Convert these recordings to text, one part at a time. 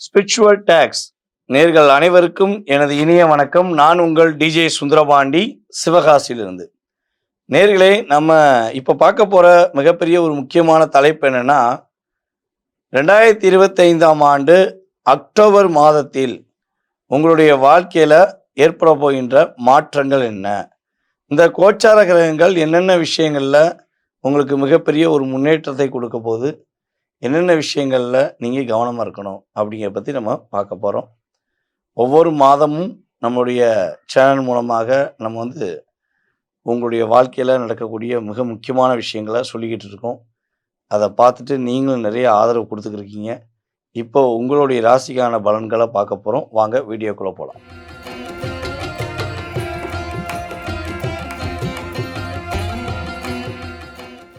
Spiritual tax நேர்கள் அனைவருக்கும் எனது இனிய வணக்கம். நான் உங்கள் டிஜே சுந்தரபாண்டி, சிவகாசியிலிருந்து. நேர்களே, நம்ம இப்போ பார்க்க போகிற மிகப்பெரிய ஒரு முக்கியமான தலைப்பு என்னென்னா, 2025ஆம் ஆண்டு அக்டோபர் மாதத்தில் உங்களுடைய வாழ்க்கையில் ஏற்பட போகின்ற மாற்றங்கள் என்ன, இந்த கோச்சார கிரகங்கள் என்னென்ன விஷயங்களில் உங்களுக்கு மிகப்பெரிய ஒரு முன்னேற்றத்தை கொடுக்க போகுது, என்னென்ன விஷயங்களில் நீங்கள் கவனமாக இருக்கணும் அப்படிங்கிறத பற்றி நம்ம பார்க்க போகிறோம். ஒவ்வொரு மாதமும் நம்மளுடைய சேனல் மூலமாக நம்ம உங்களுடைய வாழ்க்கையில் நடக்கக்கூடிய மிக முக்கியமான விஷயங்களை சொல்லிக்கிட்டு இருக்கோம். அதை பார்த்துட்டு நீங்களும் நிறைய ஆதரவு கொடுத்துக்கிருக்கீங்க. இப்போ உங்களுடைய ராசிக்கான பலன்களை பார்க்க போகிறோம். வாங்க வீடியோக்குள்ளே போகலாம்.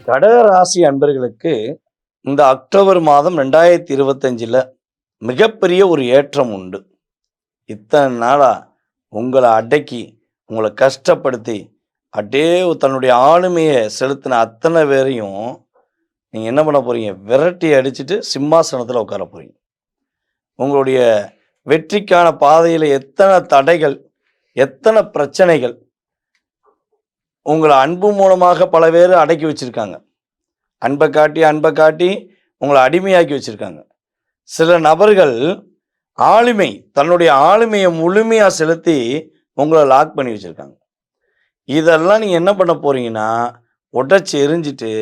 கடக ராசி அன்பர்களுக்கு இந்த அக்டோபர் மாதம் 2025 மிகப்பெரிய ஒரு ஏற்றம் உண்டு. இத்தனை நாளாக உங்களை அடக்கி, உங்களை கஷ்டப்படுத்தி, அப்படியே தன்னுடைய ஆளுமையை செலுத்தின அத்தனை பேரையும் நீங்கள் என்ன பண்ண போகிறீங்க? விரட்டி அடிச்சுட்டு சிம்மாசனத்தில் உட்கார போகிறீங்க. உங்களுடைய வெற்றிக்கான பாதையில் எத்தனை தடைகள், எத்தனை பிரச்சனைகள், உங்களை அன்பு மூலமாக பல பேர் அடக்கி வச்சுருக்காங்க. அன்பை காட்டி உங்களை அடிமையாக்கி வச்சுருக்காங்க. சில நபர்கள் தன்னுடைய ஆளுமையை முழுமையாக செலுத்தி உங்களை லாக் பண்ணி வச்சுருக்காங்க. இதெல்லாம் நீங்கள் என்ன பண்ண போகிறீங்கன்னா, உடைச்சி எரிஞ்சிட்டு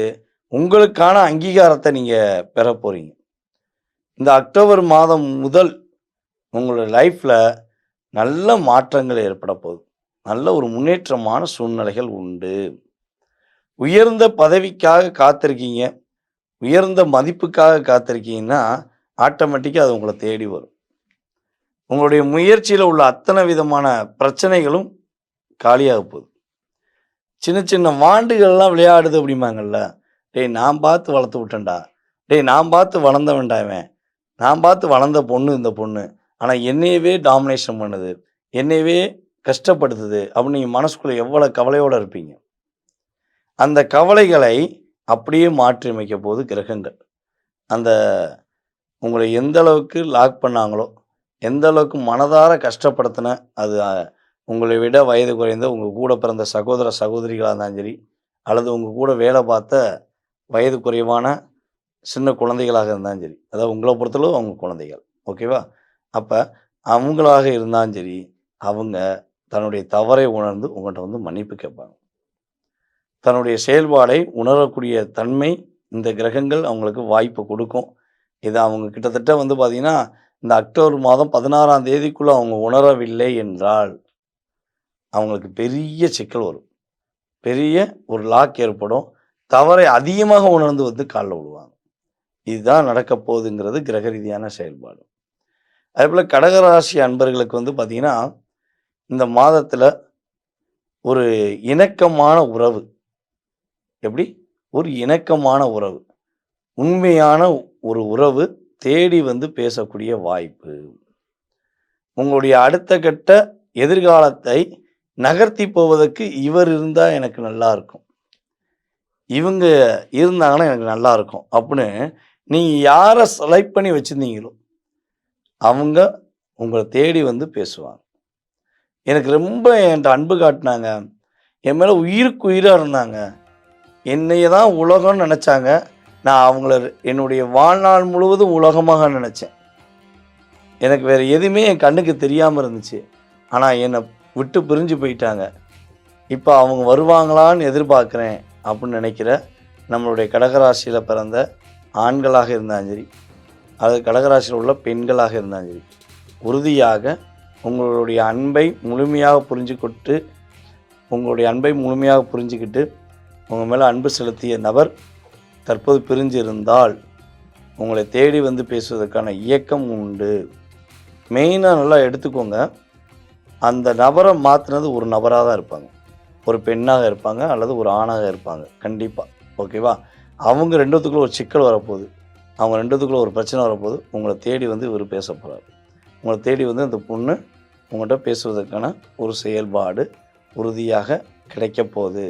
உங்களுக்கான அங்கீகாரத்தை நீங்கள் பெற போகிறீங்க. இந்த அக்டோபர் மாதம் முதல் உங்களோட லைஃப்பில் நல்ல மாற்றங்கள் ஏற்பட போகுது. நல்ல ஒரு முன்னேற்றமான சூழ்நிலைகள் உண்டு. உயர்ந்த பதவிக்காக காத்திருக்கீங்க, உயர்ந்த மதிப்புக்காக காத்திருக்கீங்கன்னா ஆட்டோமேட்டிக்காக அது உங்களை தேடி வரும். உங்களுடைய முயற்சியில் உள்ள அத்தனை விதமான பிரச்சனைகளும் காலியாக போகுது. சின்ன சின்ன வாண்டுகள்லாம் விளையாடுது அப்படிம்பாங்கள்ல, டேய் நான் பார்த்து வளர்த்து விட்டேன்டா, டேய் நான் பார்த்து வளர்ந்த வேண்டாவேன், நான் பார்த்து வளர்ந்த பொண்ணு இந்த பொண்ணு, ஆனால் என்னையவே டாமினேஷன் பண்ணுது, என்னையவே கஷ்டப்படுத்துது அப்படின்னு நீங்கள் மனசுக்குள்ளே எவ்வளோ கவலையோடு இருப்பீங்க. அந்த கவலைகளை அப்படியே மாற்றி அமைக்க போது கிரகங்கள். அந்த உங்களை எந்த அளவுக்கு லாக் பண்ணாங்களோ, எந்த அளவுக்கு மனதார கஷ்டப்படுத்தின, அது உங்களை விட வயது குறைந்த உங்கள் கூட பிறந்த சகோதர சகோதரிகளாக இருந்தாலும் சரி, அல்லது உங்கள் கூட வேலை பார்த்த வயது குறைவான சின்ன குழந்தைகளாக இருந்தாலும் சரி, அதாவது உங்களை பொறுத்தளவு அவங்க குழந்தைகள், ஓகேவா? அப்போ அவங்களாக இருந்தாலும் சரி, அவங்க தன்னுடைய தவறை உணர்ந்து உங்கள்கிட்ட மன்னிப்பு கேட்பாங்க. தன்னுடைய செயல்பாடை உணரக்கூடிய தன்மை இந்த கிரகங்கள் அவங்களுக்கு வாய்ப்பு கொடுக்கும். இதை அவங்க கிட்டத்தட்ட பார்த்திங்கன்னா, இந்த அக்டோபர் மாதம் 16ஆம் தேதிக்குள்ளே அவங்க உணரவில்லை என்றால் அவங்களுக்கு பெரிய சிக்கல் வரும். பெரிய ஒரு லாக் ஏற்படும். தவறை அதிகமாக உணர்ந்து காலில் விடுவாங்க. இதுதான் நடக்க போகுதுங்கிறது கிரக ரீதியான செயல்பாடு. அதேபோல் கடகராசி அன்பர்களுக்கு பார்த்திங்கன்னா, இந்த மாதத்தில் ஒரு இணக்கமான உறவு, எப்படி ஒரு இணக்கமான உறவு, உண்மையான ஒரு உறவு தேடி பேசக்கூடிய வாய்ப்பு. உங்களுடைய அடுத்த கட்ட எதிர்காலத்தை நகர்த்தி போவதற்கு இவர் இருந்தால் எனக்கு நல்லா இருக்கும், இவங்க இருந்தாங்கன்னா எனக்கு நல்லா இருக்கும் அப்படின்னு நீங்கள் யாரை செலக்ட் பண்ணி வச்சுருந்தீங்களோ அவங்க உங்களை தேடி பேசுவாங்க. எனக்கு ரொம்ப என்கிட்ட அன்பு காட்டினாங்க, என் மேலே உயிருக்கு உயிராக இருந்தாங்க, என்னைய தான் உலகம்னு நினச்சாங்க, நான் அவங்கள என்னுடைய வாழ்நாள் முழுவதும் உலகமாக நினச்சேன். எனக்கு வேறு எதுவுமே என் கண்ணுக்கு தெரியாமல் இருந்துச்சு. ஆனால் என்னை விட்டு பிரிஞ்சு போயிட்டாங்க. இப்போ அவங்க வருவாங்களான்னு எதிர்பார்க்குறேன் அப்படின்னு நினைக்கிற நம்மளுடைய கடகராசியில் பிறந்த ஆண்களாக இருந்தாலும் சரி, அது கடகராசியில் உள்ள பெண்களாக இருந்தாலும் சரி, உறுதியாக உங்களுடைய அன்பை முழுமையாக புரிஞ்சுக்கிட்டு உங்கள் மேலே அன்பு செலுத்திய நபர் தற்போது பிரிஞ்சு இருந்தால் உங்களை தேடி பேசுவதற்கான இயக்கம் உண்டு. மெயினாக நல்லா எடுத்துக்கோங்க, அந்த நபரை மாற்றினது ஒரு நபராக தான் இருப்பாங்க. ஒரு பெண்ணாக இருப்பாங்க அல்லது ஒரு ஆணாக இருப்பாங்க கண்டிப்பாக, ஓகேவா? அவங்க ரெண்டுத்துக்குள்ளே ஒரு சிக்கல் வரப்போகுது, அவங்க ரெண்டுத்துக்குள்ளே ஒரு பிரச்சனை வரப்போகுது. உங்களை தேடி இவர் பேச போகிறார். உங்களை தேடி அந்த பொண்ணு உங்கள்கிட்ட பேசுவதற்கான ஒரு செயல்பாடு உறுதியாக கிடைக்க போகுது.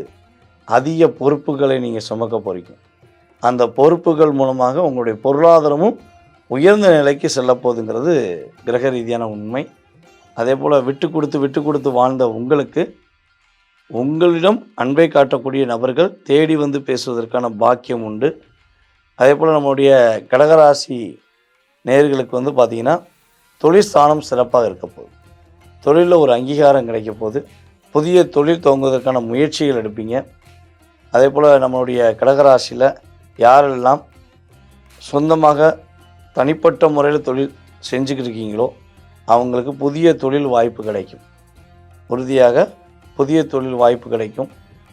அதிக பொறுப்புகளை நீங்கள் சுமக்க போகிறீங்க. அந்த பொறுப்புகள் மூலமாக உங்களுடைய பொருளாதாரமும் உயர்ந்த நிலைக்கு செல்லப்போகுதுங்கிறது கிரக ரீதியான உண்மை. அதே போல் விட்டு கொடுத்து வாழ்ந்த உங்களுக்கு உங்களிடம் அன்பை காட்டக்கூடிய நபர்கள் தேடி வந்து பேசுவதற்கான பாக்கியம் உண்டு. அதே போல் நம்முடைய கடகராசி நேயர்களுக்கு வந்து பார்த்திங்கன்னா தொழில் ஸ்தானம் சிறப்பாக இருக்க போகுது. தொழிலில் ஒரு அங்கீகாரம் கிடைக்க போகுது. புதிய தொழில் துவங்குவதற்கான முயற்சிகள் எடுப்பீங்க. அதே போல் நம்மளுடைய கடகராசியில் யாரெல்லாம் சொந்தமாக தனிப்பட்ட முறையில் தொழில் செஞ்சுக்கிட்டு இருக்கீங்களோ அவங்களுக்கு புதிய தொழில் வாய்ப்பு கிடைக்கும். உறுதியாக புதிய தொழில் வாய்ப்பு கிடைக்கும்.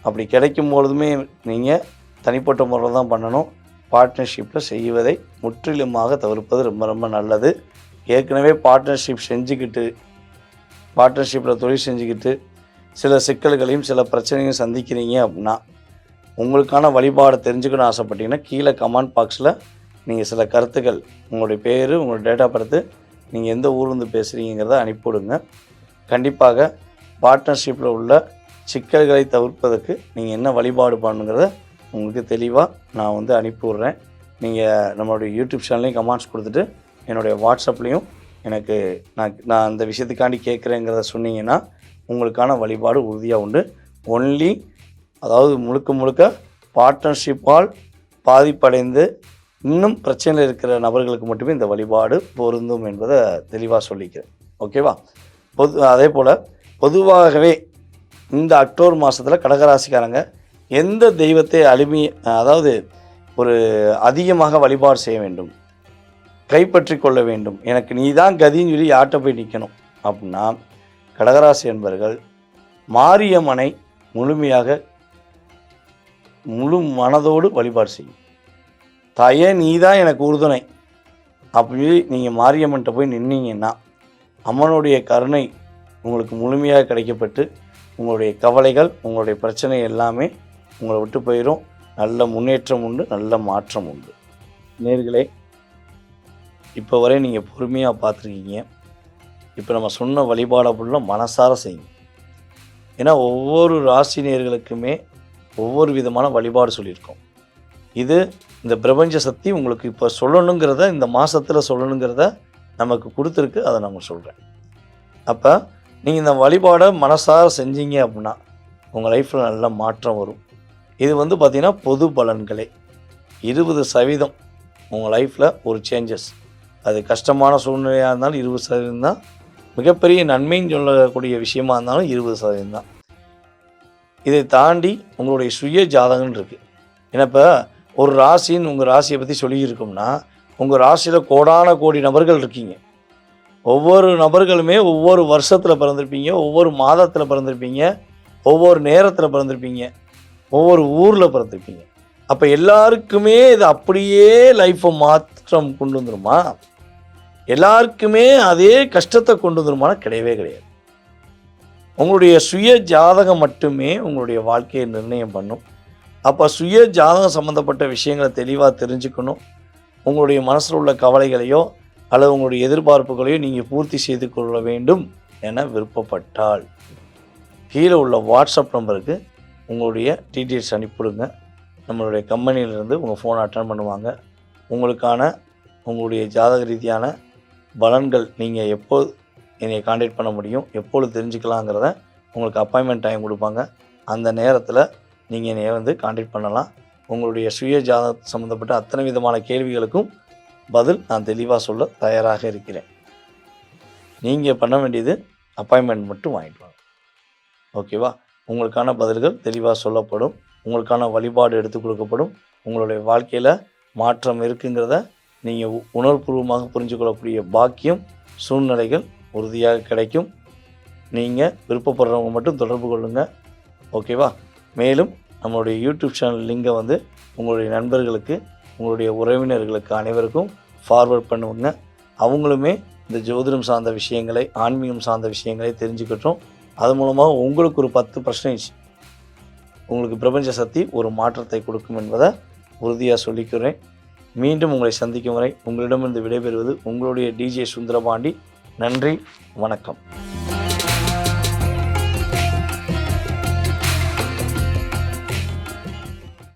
அப்படி கிடைக்கும் பொழுதுமே நீங்கள் தனிப்பட்ட முறையில் தான் பண்ணணும். பார்ட்னர்ஷிப்பில் செய்வதை முற்றிலுமாக தவிர்ப்பது ரொம்ப ரொம்ப நல்லது. ஏற்கனவே பார்ட்னர்ஷிப்பில் தொழில் செஞ்சுக்கிட்டு சில சிக்கல்களையும் சில பிரச்சனைகளையும் சந்திக்கிறீங்க அப்படின்னா உங்களுக்கான வழிபாடு தெரிஞ்சுக்கணும்னு ஆசைப்பட்டீங்கன்னா கீழே கமெண்ட் பாக்ஸில் நீங்கள் சில கருத்துக்கள், உங்களுடைய பேர், உங்களுடைய டேட் ஆஃப் பர்த்து, நீங்கள் எந்த ஊர்லேருந்து பேசுகிறீங்கிறத அனுப்பிவிடுங்க. கண்டிப்பாக பார்ட்னர்ஷிப்பில் உள்ள சிக்கல்களை தவிர்ப்பதற்கு நீங்கள் என்ன வழிபாடு பண்ணுங்கிறத உங்களுக்கு தெளிவாக நான் வந்து அனுப்பிவிட்றேன். நீங்கள் நம்மளுடைய யூடியூப் சேனல்லையும் கமெண்ட்ஸ் கொடுத்துட்டு என்னுடைய வாட்ஸ்அப்லேயும் எனக்கு நான் அந்த விஷயத்துக்காண்டி கேட்குறேங்கிறத சொன்னீங்கன்னா உங்களுக்கான வழிபாடு உறுதியாக உண்டு. ஒன்லி அதாவது முழுக்க பார்ட்னர்ஷிப்பால் பாதிப்படைந்து இன்னும் பிரச்சனையில் இருக்கிற நபர்களுக்கு மட்டுமே இந்த வழிபாடு பொருந்தும் என்பதை தெளிவாக சொல்லிக்கிறேன். ஓகேவா? அதே போல் பொதுவாகவே இந்த அக்டோபர் மாதத்தில் கடகராசிக்காரங்க எந்த தெய்வத்தை அதாவது ஒரு அதிகமாக வழிபாடு செய்ய வேண்டும், கைப்பற்றி கொள்ள வேண்டும், எனக்கு நீ தான் கதின்னு சொல்லி யார்கிட்ட போய் நிற்கணும் அப்படின்னா கடகராசி என்பவர்கள் மாரியம்மனை முழு மனதோடு வழிபாடு செய்யும். தாயே நீ தான் எனக்கு உறுதுணை அப்படி நீங்கள் மாரியம்மன்கிட்ட போய் நின்னீங்கன்னா அம்மனுடைய கருணை உங்களுக்கு முழுமையாக கிடைக்கப்பட்டு உங்களுடைய கவலைகள், உங்களுடைய பிரச்சனை எல்லாமே உங்களை விட்டு போயிடும். நல்ல முன்னேற்றம் உண்டு, நல்ல மாற்றம் உண்டு. நேர்களே, இப்போ வரை நீங்கள் பொறுமையாக பார்த்துருக்கீங்க. இப்போ நம்ம சொன்ன வழிபாடை ஃபுல்லாக மனசார செய்யுங்க. ஏன்னா ஒவ்வொரு ராசி நேயர்களுக்குமே ஒவ்வொரு விதமான வழிபாடு சொல்லியிருக்கோம். இது இந்த பிரபஞ்ச சக்தி உங்களுக்கு இப்போ சொல்லணுங்கிறத, இந்த மாதத்தில் சொல்லணுங்கிறத நமக்கு கொடுத்துருக்கு. அதை நம்ம சொல்கிறேன். அப்போ நீங்கள் இந்த வழிபாடை மனசார செஞ்சீங்க அப்படின்னா உங்கள் லைஃப்பில் நல்ல மாற்றம் வரும். இது வந்து பார்த்திங்கன்னா பொது பலன்களே 20% உங்கள் லைஃப்பில் ஒரு சேஞ்சஸ். அது கஷ்டமான சூழ்நிலையாக இருந்தாலும் 20% தான். மிகப்பெரிய நன்மைன்னு சொல்லக்கூடிய விஷயமா இருந்தாலும் 20% தான். இதை தாண்டி உங்களுடைய சுய ஜாதகம்னு இருக்குது. ஏன்னா இப்போ ஒரு ராசின்னு உங்கள் ராசியை பற்றி சொல்லியிருக்கோம்னா உங்கள் ராசியில் கோடான கோடி நபர்கள் இருக்கீங்க. ஒவ்வொரு நபர்களுமே ஒவ்வொரு வருஷத்தில் பிறந்திருப்பீங்க, ஒவ்வொரு மாதத்தில் பிறந்திருப்பீங்க, ஒவ்வொரு நேரத்தில் பிறந்திருப்பீங்க, ஒவ்வொரு ஊரில் பிறந்திருப்பீங்க. அப்போ எல்லாருக்குமே இது அப்படியே லைஃப்பை மாற்றம் கொண்டு வந்துருமா? எல்லாருக்குமே அதே கஷ்டத்தை கொண்டு வந்துருமானா கிடையவே கிடையாது. உங்களுடைய சுய ஜாதகம் மட்டுமே உங்களுடைய வாழ்க்கையை நிர்ணயம் பண்ணும். அப்போ சுய ஜாதகம் சம்மந்தப்பட்ட விஷயங்களை தெளிவாக தெரிஞ்சுக்கணும். உங்களுடைய மனசில் உள்ள கவலைகளையோ அல்லது உங்களுடைய எதிர்பார்ப்புகளையோ நீங்கள் பூர்த்தி செய்து கொள்ள வேண்டும் என விருப்பப்பட்டால் கீழே உள்ள வாட்ஸ்அப் நம்பருக்கு உங்களுடைய டீட்டெயில்ஸ் அனுப்பிவிடுங்க. நம்மளுடைய கம்பெனியிலேருந்து உங்கள் ஃபோனை அட்டன் பண்ணுவாங்க. உங்களுடைய ஜாதக ரீதியான பலன்கள் நீங்கள் எப்போது என்னை காண்டாக்ட் பண்ண முடியும், எப்பொழுது தெரிஞ்சுக்கலாங்கிறத உங்களுக்கு அப்பாயின்மெண்ட் டைம் கொடுப்பாங்க. அந்த நேரத்தில் நீங்கள் என்னை வந்து காண்டாக்ட் பண்ணலாம். உங்களுடைய சுய ஜாதகம் சம்மந்தப்பட்ட அத்தனை விதமான கேள்விகளுக்கும் பதில் நான் தெளிவாக சொல்ல தயாராக இருக்கிறேன். நீங்கள் பண்ண வேண்டியது அப்பாயின்மெண்ட் மட்டும் வாங்கிட்டு வாங்க. ஓகேவா? உங்களுக்கான பதில்கள் தெளிவாக சொல்லப்படும். உங்களுக்கான வழிபாடு எடுத்து கொடுக்கப்படும். உங்களுடைய வாழ்க்கையில் மாற்றம் இருக்குங்கிறத நீங்கள் உணர்வுபூர்வமாக புரிஞ்சுக்கொள்ளக்கூடிய பாக்கியம், சூழ்நிலைகள் உறுதியாக கிடைக்கும். நீங்கள் விருப்பப்படுறவங்க மட்டும் தொடர்பு கொள்ளுங்கள். ஓகேவா? மேலும் நம்மளுடைய யூடியூப் சேனல் லிங்கை வந்து உங்களுடைய நண்பர்களுக்கு, உங்களுடைய உறவினர்களுக்கு அனைவருக்கும் ஃபார்வர்ட் பண்ணுவாங்க. அவங்களுமே இந்த ஜோதிடம் சார்ந்த விஷயங்களை, ஆன்மீகம் சார்ந்த விஷயங்களை தெரிஞ்சுக்கிட்டோம். அது மூலமாக உங்களுக்கு ஒரு 10% உங்களுக்கு பிரபஞ்ச சக்தி ஒரு மாற்றத்தை கொடுக்கும் என்பதை உறுதியாக சொல்லிக்கிறேன். மீண்டும் உங்களை சந்திக்கும் வரை உங்களிடமிருந்து விடைபெறுவது உங்களுடைய DJ சுந்தரபாண்டி. நன்றி, வணக்கம்.